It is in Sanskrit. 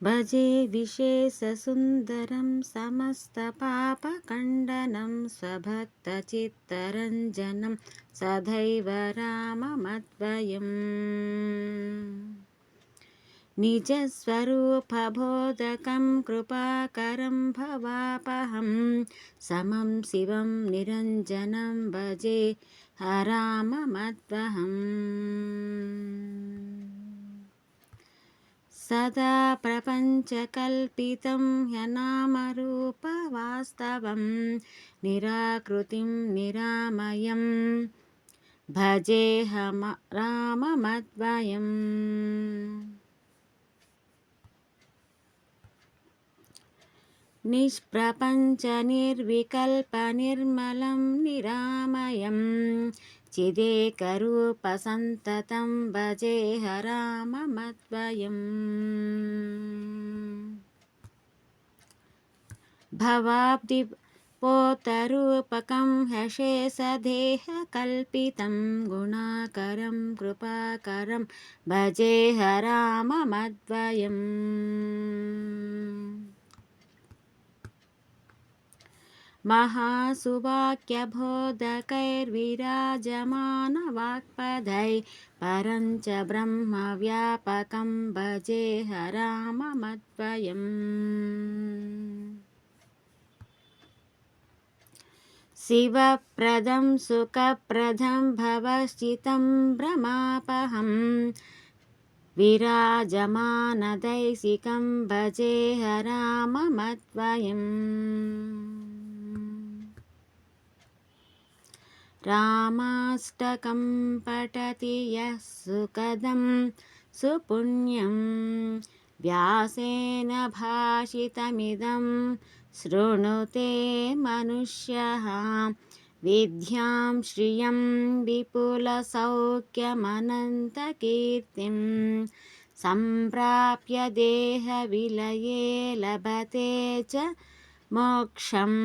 भजे विशेषसुन्दरं समस्तपापखण्डनं स्वभक्तचित्तरञ्जनं सदैव राममद्वयम् निजस्वरूपबोधकं कृपाकरं भवापहं समं शिवं निरञ्जनं भजे राममद्वहम् सदा प्रपञ्चकल्पितं ह्यनामरूपवास्तवं निराकृतिं निरामयं भजेऽहं राममद्वयम् निष्प्रपञ्चनिर्विकल्पनिर्मलं निरामयं चिदेकरूपसन्ततं भजेह राममद्वयम् भवाब्धिपोतरूपकं ह्यशेषदेहकल्पितं गुणाकरं कृपाकरं भजेह राममद्वयम् महासुवाक्यबोधकैर्विराजमानवाक्पदैः परं च ब्रह्मव्यापकं भजेह राममद्वयम् शिवप्रदं सुखप्रदं भवश्चितं भ्रमापहं विराजमानदैशिकं भजेह राममद्वयम् रामाष्टकं पठति यः सुखदं सुपुण्यं व्यासेन भाषितमिदं शृणुते मनुष्यः विद्यां श्रियं विपुलसौख्यमनन्तकीर्तिं सम्प्राप्य देहविलये लभते च मोक्षम्